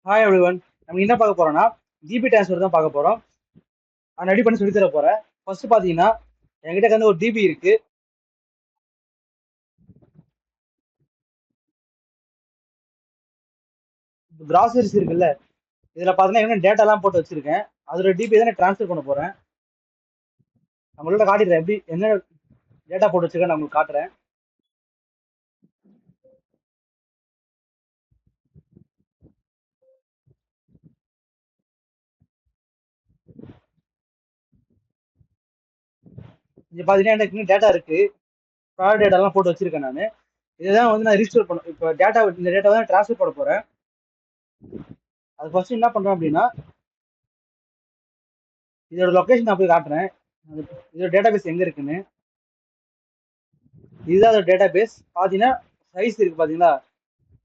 Hi everyone. நம்ம என்ன பார்க்க போறோம்னா ஜிபி ட்ரான்ஸ்ஃபர் தான் பார்க்க போறோம். நான் ரெடி பண்ணி சொல்லி தர போறேன். ஃபர்ஸ்ட் பாத்தீங்கன்னா என்கிட்ட வந்து ஒரு டிபி இருக்கு. கிராசரிஸ் இருக்குல்ல, இதுல பாத்தீங்கன்னா என்ன டேட்டா எல்லாம் போட்டு வச்சிருக்கேன். அதோட டிபி தான் நான் ட்ரான்ஸ்ஃபர் பண்ண போறேன். நம்மளோட காட்டிடுறேன் எப்படி என்ன டேட்டா போட்டு வச்சிருக்கேன் நான் உங்களுக்கு காட்டுறேன். இங்க பாத்தீங்கன்னா எனக்கு இன்னும் டேட்டா இருக்கு. ப்ராடக்ட் டேட்டா எல்லாம் போட்டு வச்சிருக்கேன் நான். இதுதான் வந்து நான் ரிஜிஸ்டர் பண்ண இப்போ இந்த டேட்டா தான் ட்ரான்ஸ்ஃபர் பண்ண போறேன். அது ஃபர்ஸ்ட் என்ன பண்றேன் அப்படின்னா இதோட லொகேஷன் நான் போய் காட்டுறேன். இதோட டேட்டா பேஸ் எங்க இருக்குன்னு. இதுதான் அதோட டேட்டா பேஸ். பாத்தீங்கன்னா சைஸ் இருக்கு பாத்தீங்களா,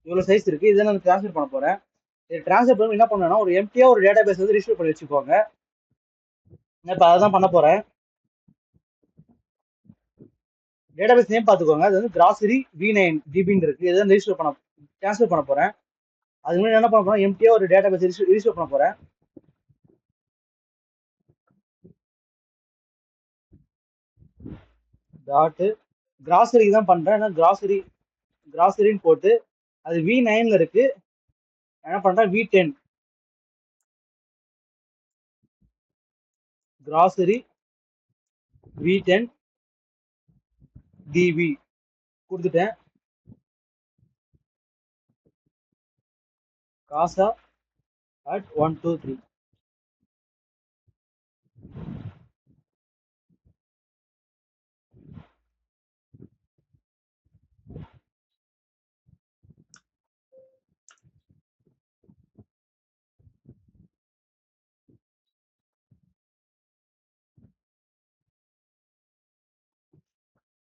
இவ்வளவு சைஸ் இருக்கு. இதை நான் ட்ரான்ஸ்ஃபர் பண்ண போறேன். இது ட்ரான்ஸ்ஃபர் பண்ணி என்ன பண்ணணும்னா ஒரு எம்டியா ஒரு டேட்டா பேஸ் வந்து ரிஜிஸ்டர் பண்ணி வச்சுக்கோங்க. நான் இப்போ அதான் பண்ண போறேன். டேட்டா பேஸ் நேம் பார்த்துக்கோங்க. அது வந்து கிராசரி V9 டிபின்னு இருக்கு. இதை ரிஜிஸ்டர் பண்ண ட்ரான்ஸ்ஃபர் பண்ண போறேன். அது முன்னாடி என்ன பண்ண போறேன், எம்டியா ஒரு டேட்டா பேஸ் ரிஜிஸ்டர் பண்ண போறேன். டாட் கிராசரி தான் பண்றேன். கிராசரின்னு போட்டு அது V9ல இருக்கு. என்ன பண்றேன், V10 கிராசரி V10 டிபி கொடுத்துட்டேன். காசா at 123.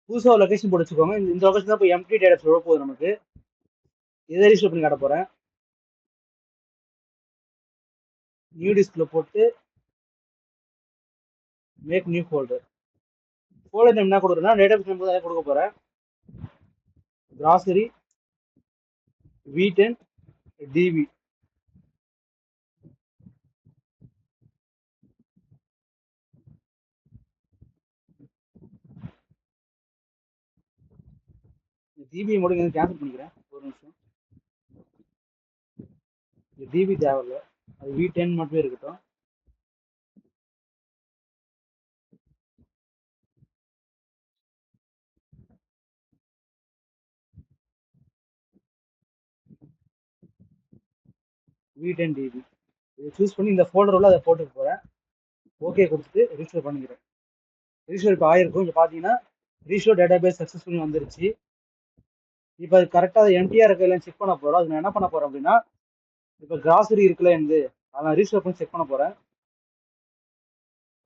புதுசாக ஒரு லொகேஷன் போட்டு வச்சுக்கோங்க. இந்த லொகேஷன் தான் இப்போ எம்டி டேட்டா சொல்ல போகுது நமக்கு. இதை ரிஜிஸ்டர் பண்ணி காட்ட போறேன். நியூ டிஸ்க்ல போட்டு make new folder. Folder name என்ன கொடுக்குறேன்னா டேட்டாபேஸ் நேம் தான் கொடுக்க போறேன். Grocery V10 DP. டிபி மட்டும் எனக்கு கேன்சல் பண்ணிக்கிறேன் ஒரு நிமிஷம். டிபி தேவையில்ல, அது V10 மட்டுமே இருக்கட்டும். V10 டிபி இதை சூஸ் பண்ணி இந்த ஃபோல்டர் உள்ள அதை போட்டுக்க போறேன். ஓகே கொடுத்துட்டு ரிஜிஸ்டர் பண்ணிக்கிறேன். ரிஜிஸ்டர் இப்போ ஆயிருக்கும். இங்கே பார்த்தீங்கன்னா ரிஜிஸ்டர் டேட்டாபேஸ் சக்ஸஸ்ஃபுல்லி வந்துருச்சு. இப்போ அது கரெக்டாக எம்டிஆர் இருக்கலாம் செக் பண்ண போறோம். அது நான் என்ன பண்ண போறேன் அப்படின்னா இப்போ கிராசரி இருக்குல்ல இருந்து அதை ரிஜிஸ்டர் பண்ணி செக் பண்ண போறேன்.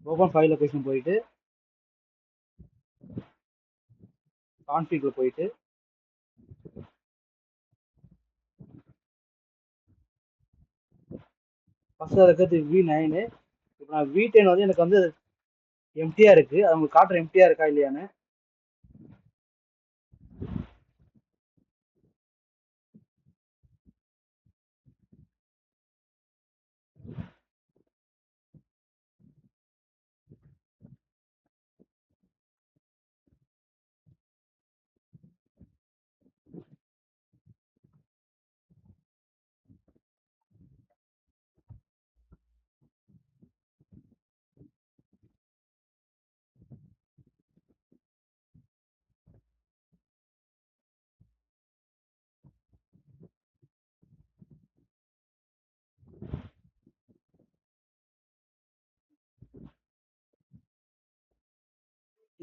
ஓப்பன் ஃபைல் லொகேஷன் போயிட்டு கான்ஃபிக்ல போயிட்டு ஃபர்ஸ்ட் இருக்கிறது V9. இப்போ நான் V10 வந்து எனக்கு வந்து எம்டியா இருக்கு. அது உங்களுக்கு காட்டுற எம்டியா இருக்கா இல்லையான்னு.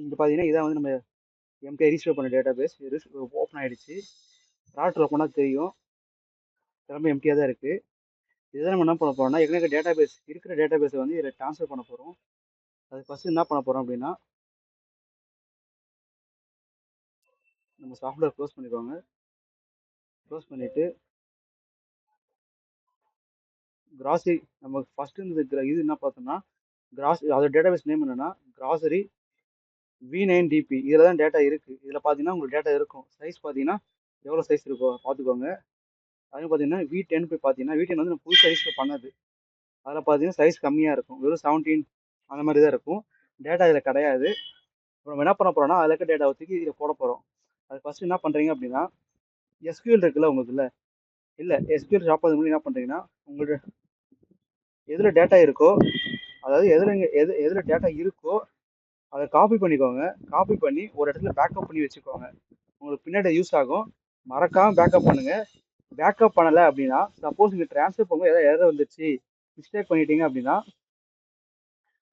இங்க பாத்தீங்கன்னா இதான் வந்து நம்ம எம்டிஆர் ரிஜிஸ்டர் பண்ண டேட்டா பேஸ் ஓப்பன் ஆயிடுச்சு. ராட்டர் ஓப்பனா தெரியும். எல்லாமே எம்டியா தான் இருக்கு. இதுதான் நம்ம என்ன பண்ண போறோம்னா ஏற்கனவே டேட்டா பேஸ் இருக்கிற டேட்டா பேஸை வந்து இதில் ட்ரான்ஸ்ஃபர் பண்ண போறோம். அது ஃபர்ஸ்ட் என்ன பண்ண போறோம் அப்படின்னா நம்ம சாஃப்ட்வேர் க்ளோஸ் பண்ணிக்கோங்க. க்ளோஸ் பண்ணிட்டு கிராசரி நம்ம ஃபர்ஸ்ட் இது என்ன பார்த்தோம்னா அதோட டேட்டா பேஸ் நேம் என்னன்னா கிராசரி V9 டிபி. இதில் தான் டேட்டா இருக்கு. இதில் பார்த்தீங்கன்னா உங்களுக்கு டேட்டா இருக்கும். சைஸ் பார்த்தீங்கன்னா எவ்வளோ சைஸ் இருக்கோ பார்த்துக்கோங்க. அது பார்த்தீங்கன்னா V10 போய் பார்த்தீங்கன்னா V10 வந்து நான் புதுசாக ரிஜிஸ்டர் பண்ணது. அதில் பார்த்தீங்கன்னா சைஸ் கம்மியாக இருக்கும், வெறும் 17 அந்த மாதிரி தான் இருக்கும். டேட்டா இதில் கிடையாது. இப்போ நம்ம என்ன பண்ண போறோம்னா அதில் இருக்க டேட்டாவை தூக்கி இதில் போட போகிறோம். அது ஃபர்ஸ்ட் என்ன பண்ணுறீங்க அப்படின்னா, SQL இருக்குல்ல உங்களுக்கு இல்லை SQL ஷாப் அது மூலம் என்ன பண்ணுறீங்கன்னா, உங்களோட எதில் டேட்டா இருக்கோ, அதாவது எதில் டேட்டா இருக்கோ அதை காப்பி பண்ணிக்கோங்க. காப்பி பண்ணி ஒரு இடத்துல பேக்கப் பண்ணி வச்சுக்கோங்க. உங்களுக்கு பின்னாடி யூஸ் ஆகும். மறக்காம பேக்கப் பண்ணுங்க. பேக்கப் பண்ணலை அப்படின்னா, சப்போஸ் நீங்கள் ட்ரான்ஸ்ஃபர் பண்ணும்போது ஏதாவது எரர் வந்துச்சு, மிஸ்டேக் பண்ணிட்டீங்க அப்படின்னா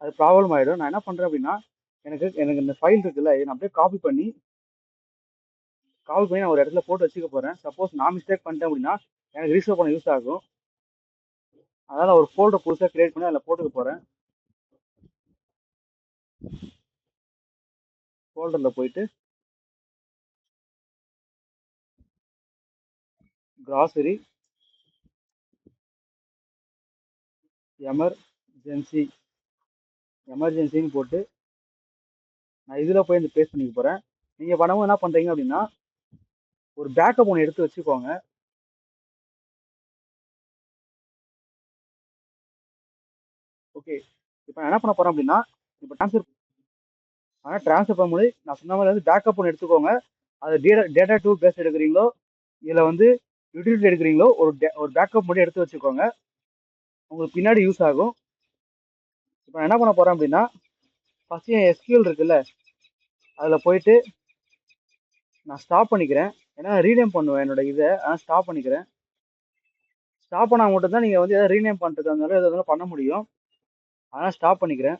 அது ப்ராப்ளம் ஆகிடும். நான் என்ன பண்ணுறேன் அப்படின்னா, எனக்கு இந்த ஃபைல் இருக்குல்ல, இதை நான் அப்படியே காப்பி பண்ணி நான் ஒரு இடத்துல போட்டு வச்சுக்க போகிறேன். சப்போஸ் நான் மிஸ்டேக் பண்ணிட்டேன் அப்படின்னா எனக்கு ரீஸ்டோர் பண்ண யூஸ் ஆகும். அதனால் ஒரு ஃபோல்டர் புதுசாக கிரியேட் பண்ணி அதில் போட்டுக்க போகிறேன். ஃபோல்டரில் போயிட்டு கிராசரி எமர்ஜென்சின்னு போட்டு நான் இதில் போய் இந்த பேஸ்ட் பண்ணிக்க போகிறேன். நீங்கள் பண்ணும்போது என்ன பண்ணுறீங்க அப்படின்னா, ஒரு பேக்கப் ஒன்று எடுத்து வச்சுக்கோங்க. ஓகே, இப்போ நான் என்ன பண்ண போகிறேன் அப்படின்னா, இப்போ ட்ரான்ஸ்ஃபர் பண்ணும்போது நான் சொன்ன மாதிரி வந்து பேக்கப் ஒன்று எடுத்துக்கோங்க. அது டேட்டா டூ பேஸ் எடுக்கிறீங்களோ இல்லை வந்து யூட்டிலிட்டி எடுக்கிறீங்களோ ஒரு பேக்கப் மட்டும் எடுத்து வச்சுக்கோங்க. உங்களுக்கு பின்னாடி யூஸ் ஆகும். இப்போ நான் என்ன பண்ண போகிறேன் அப்படின்னா, ஃபஸ்ட்டு என் SQL இருக்குல்ல, அதில் போயிட்டு நான் ஸ்டாப் பண்ணிக்கிறேன். ஏன்னா ரீநேம் பண்ணுவேன் என்னோட இதை, ஆனால் ஸ்டாப் பண்ணிக்கிறேன். ஸ்டாப் பண்ணால் மட்டும் தான் நீங்கள் வந்து எதாவது ரீநேம் பண்ணுறது அந்த மாதிரி எதாவது பண்ண முடியும். அதனால் ஸ்டாப் பண்ணிக்கிறேன்.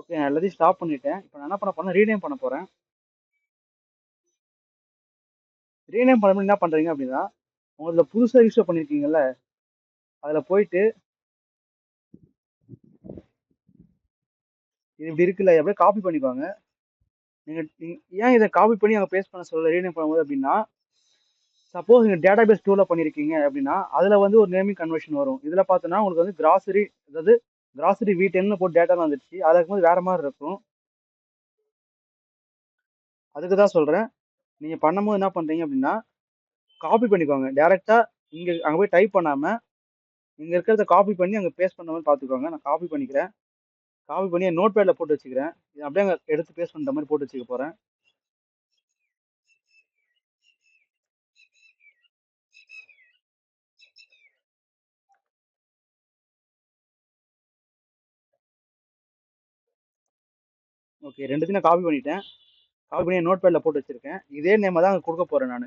ஓகே, நான் எல்லாத்தையும் ஸ்டாப் பண்ணிட்டேன். இப்போ நான் என்ன பண்ண போறேன், ரீநேம் பண்ண போகிறேன். ரீநேம் பண்ணும்போது என்ன பண்ணுறீங்க அப்படின்னா, உங்களுக்கு புதுசாக ரிஜிஸ்டர் பண்ணியிருக்கீங்கல்ல, அதில் போயிட்டு இது இப்படி இருக்குல்ல, அப்படியே காப்பி பண்ணிக்கோங்க. நீங்கள் ஏன் இதை காப்பி பண்ணி அங்கே பேஸ்ட் பண்ண சொல்ல ரீநேம் பண்ணும்போது அப்படின்னா, சப்போஸ் நீங்கள் டேட்டா பேஸ் டூவில் பண்ணியிருக்கீங்க அப்படின்னா அதில் வந்து ஒரு நேமிங் கன்வர்ஷன் வரும். இதில் பார்த்தோன்னா உங்களுக்கு வந்து கிராசரி, அதாவது கிராசரி V10 போட்டு டேட்டா வந்துடுச்சு. அதில் இருக்கும்போது வேறு மாதிரி இருக்கும். அதுக்கு தான் சொல்கிறேன், நீங்கள் பண்ணும்போது என்ன பண்ணுறீங்க அப்படின்னா, காப்பி பண்ணிக்கோங்க. டேரெக்டாக அங்கே போய் டைப் பண்ணாமல் இங்கே இருக்கிறத காப்பி பண்ணி அங்கே பேஸ்ட் பண்ண மாதிரி பார்த்துக்கோங்க. நான் காப்பி பண்ணிக்கிறேன். காப்பி பண்ணி என் நோட் பேடில் போட்டு வச்சுக்கிறேன். இதை அப்படியே அங்கே எடுத்து பேஸ்ட் பண்ணுற மாதிரி போட்டு வச்சுக்க போகிறேன். ஓகே, ரெண்டுத்தையும் நான் காப்பி பண்ணிட்டேன். காப்பி பண்ணி நோட் பேடில் போட்டு வச்சிருக்கேன். இதே நேமை தான் அங்கே கொடுக்க போகிறேன் நான்.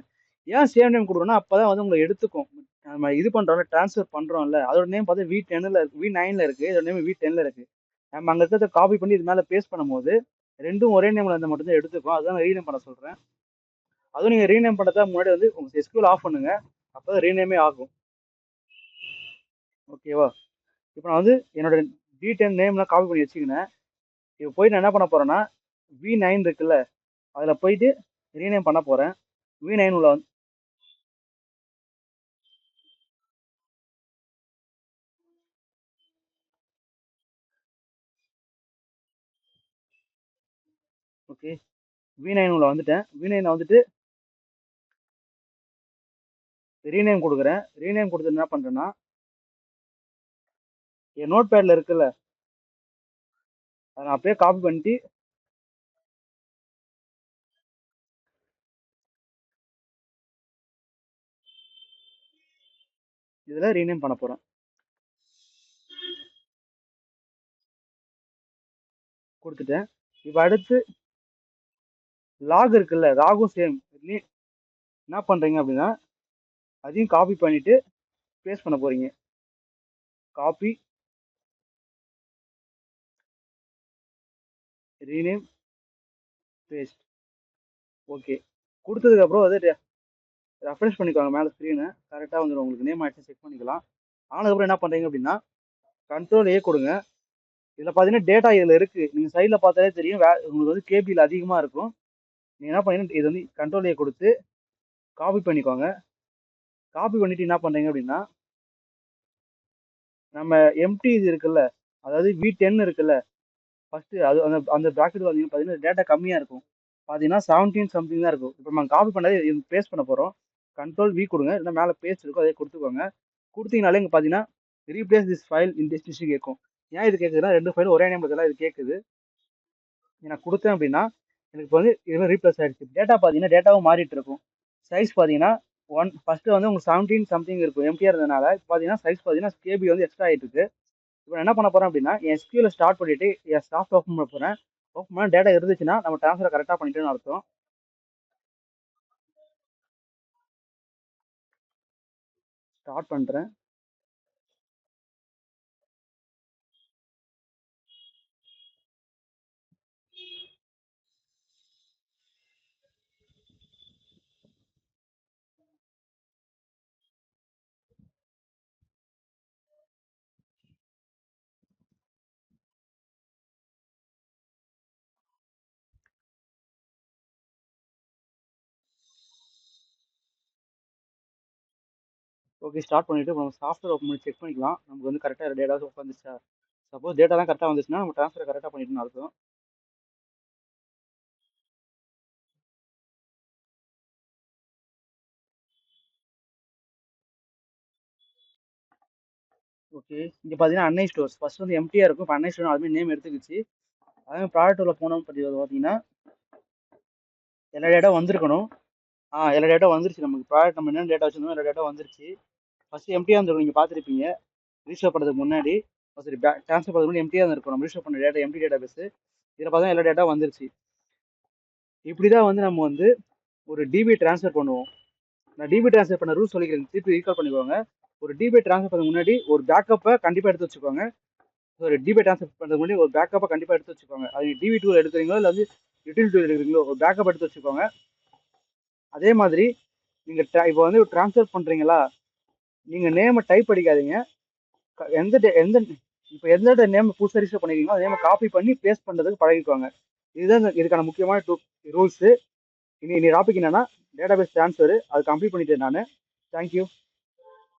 ஏன் சேம் நேம் கொடுக்குறேன்னா, அப்போ தான் வந்து உங்களை எடுத்துக்கும். நம்ம இது பண்ணுறோம்ல, ட்ரான்ஸ்ஃபர் பண்ணுறோம்ல, அதோட நேம் பார்த்தா V10ல் இருக்கு, V9ல் இருக்குது. இதோட நேம் V10ல் இருக்குது. நம்ம அங்கே இருக்கிறத காப்பி பண்ணி இது மேலே பேஸ்ட் பண்ணும்போது ரெண்டும் ஒரே நேமில் இருந்தால் மட்டும்தான் எடுத்துக்கும். அதுதான் நான் ரீநேம் பண்ண சொல்கிறேன். அதுவும் நீங்கள் ரீநேம் பண்ணுறதா முன்னாடி வந்து உங்கள் SQL ஆஃப் பண்ணுங்க. அப்போ தான் ரீநேமே ஆகும். ஓகேவா? இப்போ நான் வந்து என்னோட V10 நேம்லாம் காப்பி பண்ணி வச்சுக்கினேன். இப்போ போயிட்டு நான் என்ன பண்ண போகிறேன்னா, V9 இருக்குல்ல, அதில் போயிட்டு ரீநேம் பண்ண போகிறேன். V9 உள்ள வந்து ஓகே, V9 உள்ள வந்துட்டேன். V9 வந்துட்டு ரீநேம் கொடுக்குறேன். ரீநேம் கொடுத்துட்டு என்ன பண்ணுறேன்னா, என் நோட் பேடில் இருக்குல்ல, அதை நான் அப்படியே காப்பி பண்ணிட்டு இதில் ரீநேம் பண்ண போகிறேன். கொடுத்துட்டேன். இப்போ அடுத்து லாக் இருக்குல்ல, லாகும் சேம். என்ன பண்ணுறீங்க அப்படின்னா, அதையும் காப்பி பண்ணிவிட்டு பேஸ்ட் பண்ண போகிறீங்க. Copy rename paste. ஓகே கொடுத்ததுக்கப்புறம் அது ரெஃப்ரெஷ் பண்ணிக்கோங்க மேலே ஸ்க்ரீனை. கரெக்டாக வந்துடும், உங்களுக்கு நேம் ஆகிடுச்சு செக் பண்ணிக்கலாம். ஆனதுக்கப்புறம் என்ன பண்ணுறீங்க அப்படின்னா கண்ட்ரோல் ஏ கொடுங்க. இதில் பார்த்தீங்கன்னா டேட்டா இதில் இருக்குது, நீங்கள் சைடில் பார்த்தாலே தெரியும். உங்களுக்கு வந்து கேபியில் அதிகமாக இருக்கும். நீங்கள் என்ன பண்ணீங்கன்னா இது வந்து கண்ட்ரோல் ஏ கொடுத்து காப்பி பண்ணிக்கோங்க. காப்பி பண்ணிவிட்டு என்ன பண்ணுறீங்க அப்படின்னா நம்ம எம்டி இது இருக்குல்ல, அதாவது V10 இருக்குல்ல, ஃபஸ்ட்டு அது அந்த அந்த ப்ராக்கெட் பார்த்தீங்கன்னா டேட்டா கம்மியாக இருக்கும். பார்த்தீங்கன்னா 17 சம்திங் தான் இருக்கும். இப்போ நம்ம காப்பி பண்ணாலே இது பேஸ்ட் பண்ண போகிறோம். கண்ட்ரோல் V கொடுங்க, இல்லைன்னா மேலே பேஸ்ட் இருக்கும் அதே கொடுத்துக்கோங்க. கொடுத்தீங்கனாலே இங்கே பார்த்தீங்கன்னா replace this file in destination கேட்கும். ஏன் இது கேட்குதுன்னா 2 ஃபைல் ஒரே நேம் இதெல்லாம் இது கேட்குது. நான் கொடுத்தேன் அப்படின்னா எனக்கு இப்போ வந்து இதுமாதிரி ரீப்ளேஸ் ஆகிடுச்சு. டேட்டா பார்த்தீங்கன்னா டேட்டாவும் மாறிட்டு இருக்கும். சைஸ் பார்த்தீங்கன்னா ஃபஸ்ட்டு வந்து உங்களுக்கு 17 சம்திங் இருக்கும் எம்டிஆர் இருந்ததுனால. இப்போ பார்த்தீங்கன்னா சைஸ் பார்த்தீங்கன்னா கேபி வந்து எக்ஸ்ட்ரா ஆகிட்டு இருக்கு. இப்போ என்ன பண்ண போகிறேன் அப்படின்னா என் SQL ஸ்டார்ட் பண்ணிவிட்டு என் சாஃப்ட் ஓப்பன் பண்ண போகிறேன். ஓப்பன் பண்ண டேட்டா இருந்துச்சுன்னா நம்ம ட்ரான்ஸ்ஃபரை கரெக்டாக பண்ணிட்டேன்னு அர்த்தம். ஸ்டார்ட் பண்ணுறேன். ஓகே ஸ்டார்ட் பண்ணிவிட்டு நம்ம சாஃப்ட்வேர் ஓப்பன் பண்ணி செக் பண்ணிக்கலாம். நமக்கு வந்து கரெக்டாக டேட்டாஸ் உட்காந்துச்சா. சப்போஸ் டேட்டாலாம் கரெக்டாக வந்துச்சுன்னா நம்ம ட்ரான்ஸ்ஃபரை கரெக்டாக பண்ணிட்டுன்னு அர்த்தம். ஓகே இங்கே பார்த்தீங்கன்னா அன்னை ஸ்டோர்ஸ் ஃபர்ஸ்ட் வந்து எம்டியாக இருக்கும். இப்போ அன்னை ஸ்டோர் அதுமாதிரி நேம் எடுத்துக்கிச்சு. அதே ப்ராடக்ட் உள்ள போனோம்னு பார்த்தீங்கன்னா எல்லா டேட்டா வந்திருக்கணும். எல்லா டேட்டா வந்துருச்சு. நமக்கு ப்ராடக்ட் நம்ம என்ன டேட்டா வச்சுருந்தோம் எல்லா டேட்டா வந்துருச்சு. ஃபஸ்ட்டு எம்டியாக இருந்திருக்கும், நீங்கள் பார்த்துருப்பீங்க ரீஸ்டோர் பண்ணுறதுக்கு முன்னாடி. சரி ட்ரான்ஸ்ஃபர் பண்ணுறது முன்னாடி எம்டியாக இருந்திருக்கும். நம்ம ரீஸ்டோர் பண்ண டேட்டா எம்டி டேட்டா பேஸு. இதில் பார்த்தா எல்லா டேட்டா வந்துருச்சு. இப்படி தான் வந்து நம்ம வந்து ஒரு டிபி ட்ரான்ஸ்ஃபர் பண்ணுவோம். நான் டிபி ட்ரான்ஸ்ஃபர் பண்ண ரூல்ஸ் சொல்லிக்கிறேன், திருப்பி ரீகால் பண்ணிக்கோங்க. ஒரு டிபி ட்ரான்ஸ்ஃபர் பண்ண முன்னாடி ஒரு பேக்கப்பை கண்டிப்பாக எடுத்து வச்சுக்கோங்க. ஒரு டிபி ட்ரான்ஸ்ஃபர் பண்ணுறதுக்கு முன்னாடி ஒரு பேக்கப்பை கண்டிப்பாக எடுத்து வச்சுக்கோங்க. அது டிவி டூல் எடுக்கிறீங்களோ இல்லை வந்து யூட்டிலிட்டி டூல் எடுக்கிறீங்களோ ஒரு பேக்கப் எடுத்து வச்சுக்கோங்க. அதே மாதிரி நீங்கள் இப்போ வந்து ட்ரான்ஸ்ஃபர் பண்ணுறீங்களா, நீங்கள் நேமை டைப் அடிக்காதீங்க. எந்த இப்போ எந்த நேம் புதுசாக ரிஜிஸ்டர் பண்ணிக்கிறீங்களோ அதே நேம் காப்பி பண்ணி பேஸ்ட் பண்ணுறதுக்கு பழகிக்குவாங்க. இதுதான் இதுக்கான முக்கியமான ரூல்ஸு. இனி டாபிக் என்னன்னா டேட்டாபேஸ் ட்ரான்ஸ்ஃபர். அது கம்ப்ளீட் பண்ணிட்டேன் நான். தேங்க்யூ.